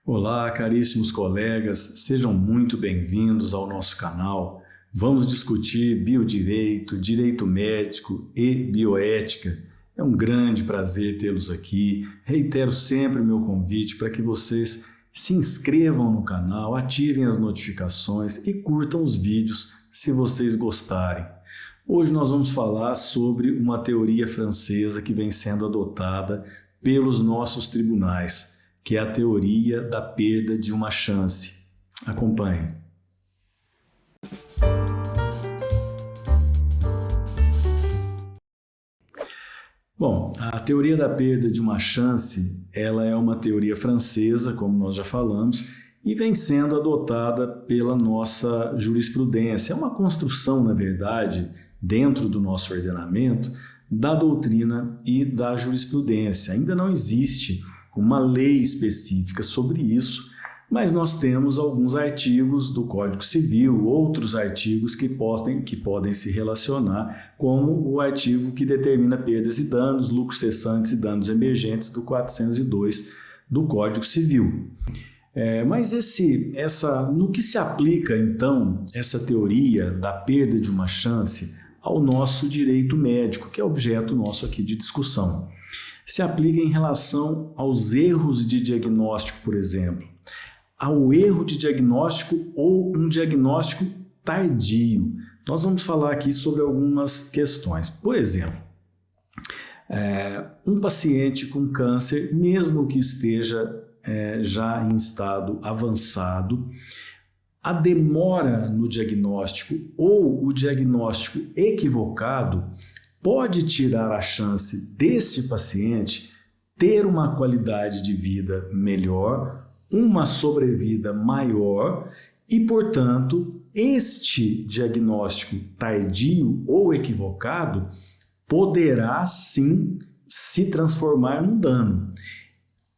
Olá, caríssimos colegas, sejam muito bem-vindos ao nosso canal. Vamos discutir biodireito, direito médico e bioética. É um grande prazer tê-los aqui. Reitero sempre o meu convite para que vocês se inscrevam no canal, ativem as notificações e curtam os vídeos se vocês gostarem. Hoje nós vamos falar sobre uma teoria francesa que vem sendo adotada pelos nossos tribunais, que é a teoria da perda de uma chance. Acompanhe. Bom, a teoria da perda de uma chance, ela é uma teoria francesa, como nós já falamos, e vem sendo adotada pela nossa jurisprudência. É uma construção, na verdade, dentro do nosso ordenamento, da doutrina e da jurisprudência. Ainda não existe uma lei específica sobre isso, mas nós temos alguns artigos do Código Civil, outros artigos que podem se relacionar, como o artigo que determina perdas e danos, lucros cessantes e danos emergentes do 402 do Código Civil. Mas no que se aplica, então, essa teoria da perda de uma chance ao nosso direito médico, que é objeto nosso aqui de discussão? Se aplica em relação aos erros de diagnóstico, por exemplo, ao erro de diagnóstico ou um diagnóstico tardio. Nós vamos falar aqui sobre algumas questões. Por exemplo, um paciente com câncer, mesmo que esteja já em estado avançado, a demora no diagnóstico ou o diagnóstico equivocado pode tirar a chance desse paciente ter uma qualidade de vida melhor, uma sobrevida maior e, portanto, este diagnóstico tardio ou equivocado poderá sim se transformar num dano.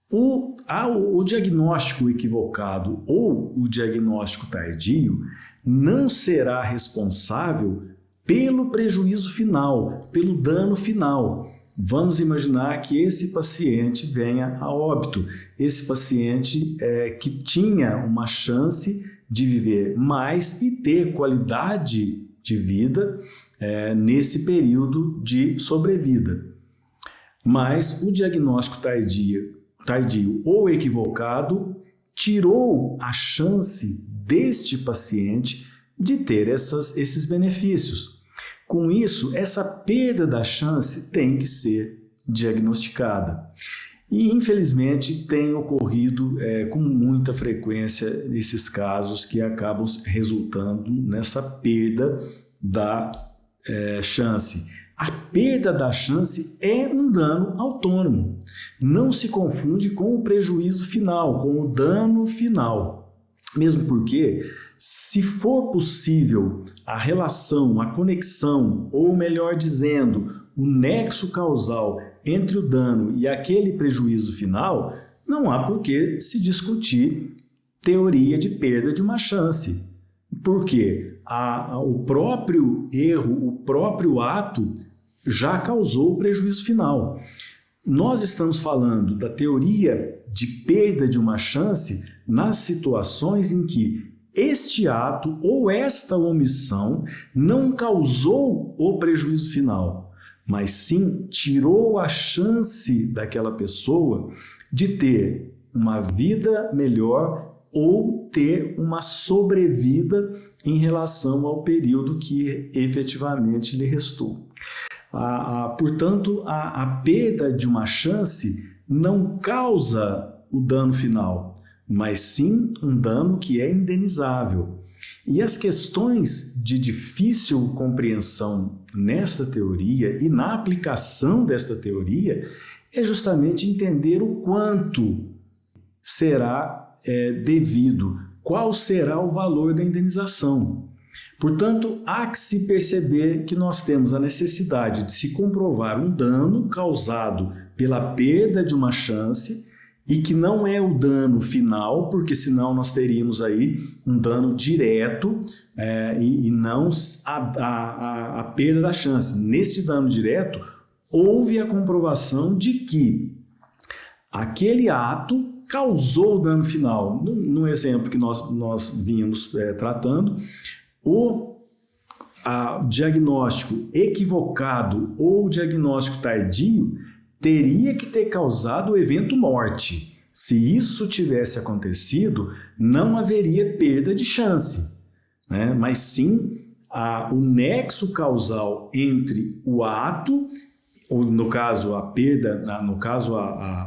O diagnóstico equivocado ou o diagnóstico tardio não será responsável pelo prejuízo final, pelo dano final. Vamos imaginar que esse paciente venha a óbito. Esse paciente que tinha uma chance de viver mais e ter qualidade de vida nesse período de sobrevida. Mas o diagnóstico tardio ou equivocado tirou a chance deste paciente de ter esses benefícios. Com isso, essa perda da chance tem que ser diagnosticada. E, infelizmente, tem ocorrido com muita frequência esses casos que acabam resultando nessa perda da chance. A perda da chance é um dano autônomo. Não se confunde com o prejuízo final, com o dano final. Mesmo porque, se for possível a relação, a conexão, ou melhor dizendo, o nexo causal entre o dano e aquele prejuízo final, não há por que se discutir teoria de perda de uma chance. Porque o próprio erro, o próprio ato já causou o prejuízo final. Nós estamos falando da teoria de perda de uma chance nas situações em que este ato ou esta omissão não causou o prejuízo final, mas sim tirou a chance daquela pessoa de ter uma vida melhor ou ter uma sobrevida em relação ao período que efetivamente lhe restou. Portanto, a perda de uma chance não causa o dano final, mas sim um dano que é indenizável. E as questões de difícil compreensão nesta teoria e na aplicação desta teoria é justamente entender o quanto será devido, qual será o valor da indenização. Portanto, há que se perceber que nós temos a necessidade de se comprovar um dano causado pela perda de uma chance e que não é o dano final, porque senão nós teríamos aí um dano direto e não a perda da chance. Nesse dano direto, houve a comprovação de que aquele ato causou o dano final? No exemplo que nós vínhamos tratando, o diagnóstico equivocado ou diagnóstico tardio teria que ter causado o evento morte. Se isso tivesse acontecido, não haveria perda de chance, né? Mas sim o nexo causal entre o ato, ou no caso a perda, no caso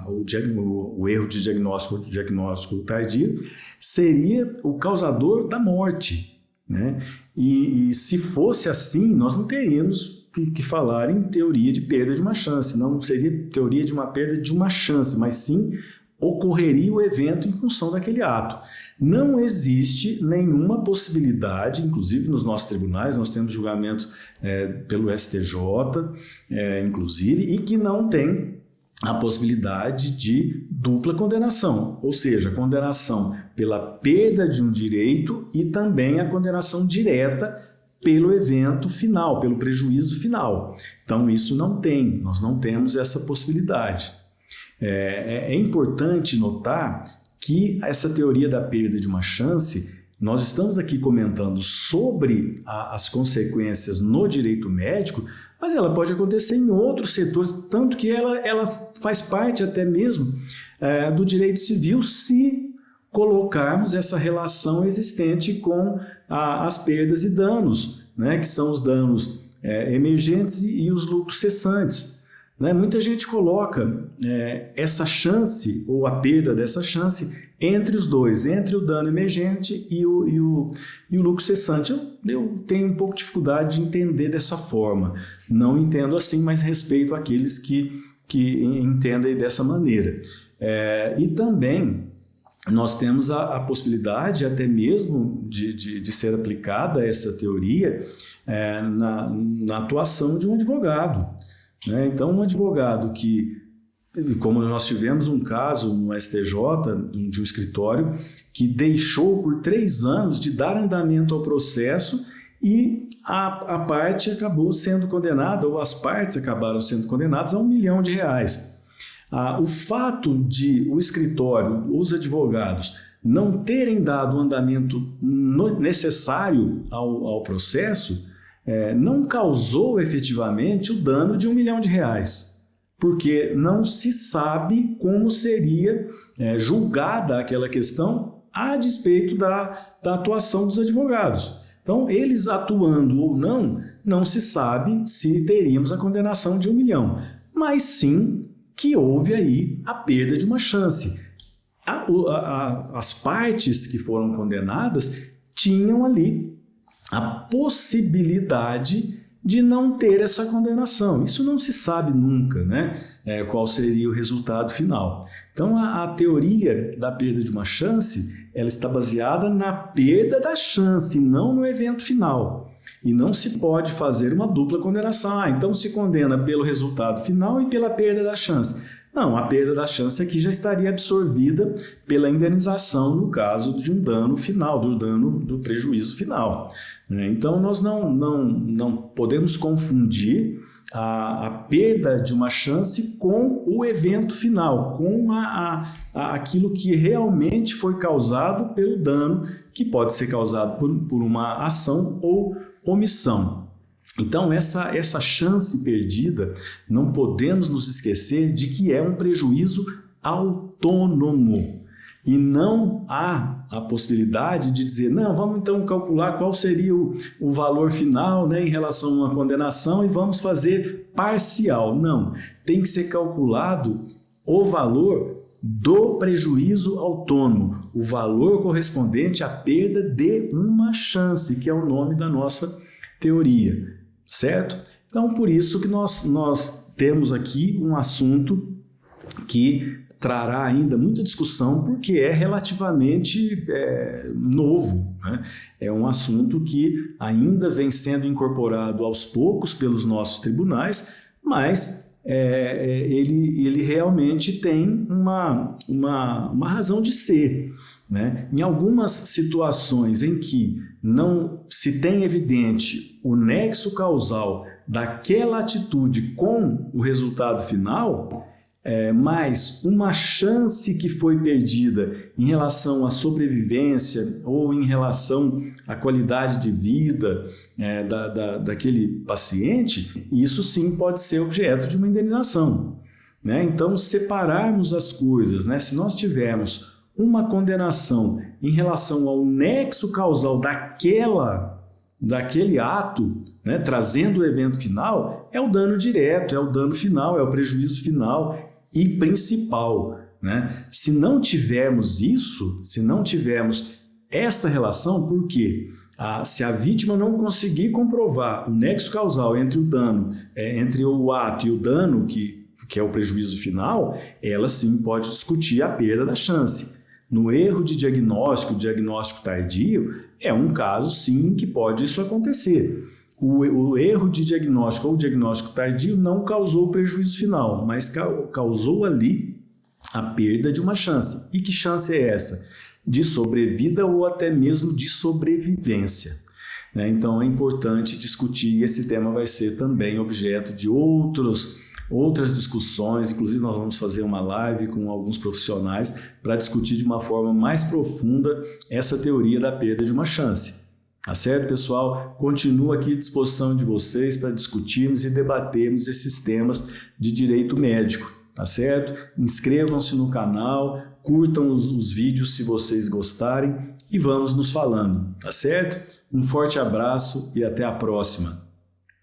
o erro de diagnóstico tardio, seria o causador da morte, né? E se fosse assim, nós não teríamos que falar em teoria de perda de uma chance, não seria teoria de uma perda de uma chance, mas sim ocorreria o evento em função daquele ato. Não existe nenhuma possibilidade, inclusive nos nossos tribunais, nós temos julgamento pelo STJ, inclusive, e que não tem a possibilidade de dupla condenação, ou seja, condenação pela perda de um direito e também a condenação direta pelo evento final, pelo prejuízo final. Então, isso não tem, nós não temos essa possibilidade. É importante notar que essa teoria da perda de uma chance, nós estamos aqui comentando sobre as consequências no direito médico, mas ela pode acontecer em outros setores, tanto que ela faz parte até mesmo do direito civil se colocarmos essa relação existente com as perdas e danos, né, que são os danos emergentes e os lucros cessantes. Né? Muita gente coloca essa chance ou a perda dessa chance entre os dois, entre o dano emergente e o lucro cessante. Eu tenho um pouco de dificuldade de entender dessa forma. Não entendo assim, mas respeito aqueles que entendem dessa maneira. E também nós temos a possibilidade até mesmo de ser aplicada essa teoria na atuação de um advogado. Então, um advogado que, como nós tivemos um caso no STJ, de um escritório, que deixou por 3 anos de dar andamento ao processo e a parte acabou sendo condenada, ou as partes acabaram sendo condenadas a R$1 milhão. O fato de o escritório, os advogados, não terem dado o andamento necessário ao processo, não causou efetivamente o dano de R$1 milhão, porque não se sabe como seria julgada aquela questão a despeito da atuação dos advogados. Então, eles atuando ou não se sabe se teríamos a condenação de R$1 milhão, mas sim que houve aí a perda de uma chance. As partes que foram condenadas tinham ali a possibilidade de não ter essa condenação. Isso não se sabe nunca, né? Qual seria o resultado final. Então, a teoria da perda de uma chance, ela está baseada na perda da chance, não no evento final. E não se pode fazer uma dupla condenação. Então se condena pelo resultado final e pela perda da chance. Não, a perda da chance aqui já estaria absorvida pela indenização no caso de um dano final, do prejuízo final. Então nós não podemos confundir a perda de uma chance com o evento final, com aquilo que realmente foi causado pelo dano, que pode ser causado por uma ação ou omissão. Então, essa chance perdida, não podemos nos esquecer de que é um prejuízo autônomo. E não há a possibilidade de dizer, não, vamos então calcular qual seria o valor final, né, em relação a uma condenação e vamos fazer parcial. Não, tem que ser calculado o valor do prejuízo autônomo, o valor correspondente à perda de uma chance, que é o nome da nossa teoria. Certo? Então, por isso que nós temos aqui um assunto que trará ainda muita discussão, porque é relativamente novo, né? É um assunto que ainda vem sendo incorporado aos poucos pelos nossos tribunais, mas ele realmente tem uma razão de ser, né? Em algumas situações em que não se tem evidente o nexo causal daquela atitude com o resultado final, mas uma chance que foi perdida em relação à sobrevivência ou em relação à qualidade de vida daquele paciente, isso sim pode ser objeto de uma indenização, né? Então, separarmos as coisas, né? Se nós tivermos uma condenação em relação ao nexo causal daquele ato, né, trazendo o evento final, é o dano direto, é o dano final, é o prejuízo final e principal, né? Se não tivermos isso, se não tivermos esta relação, por quê? Se a vítima não conseguir comprovar o nexo causal entre o dano, entre o ato e o dano, que é o prejuízo final, ela sim pode discutir a perda da chance. No erro de diagnóstico tardio, é um caso sim que pode isso acontecer. O erro de diagnóstico ou diagnóstico tardio não causou prejuízo final, mas causou ali a perda de uma chance. E que chance é essa? De sobrevida ou até mesmo de sobrevivência, né? Então é importante discutir, e esse tema vai ser também objeto de outras discussões, inclusive nós vamos fazer uma live com alguns profissionais para discutir de uma forma mais profunda essa teoria da perda de uma chance. Tá certo, pessoal? Continuo aqui à disposição de vocês para discutirmos e debatermos esses temas de direito médico, tá certo? Inscrevam-se no canal, curtam os vídeos se vocês gostarem e vamos nos falando, tá certo? Um forte abraço e até a próxima!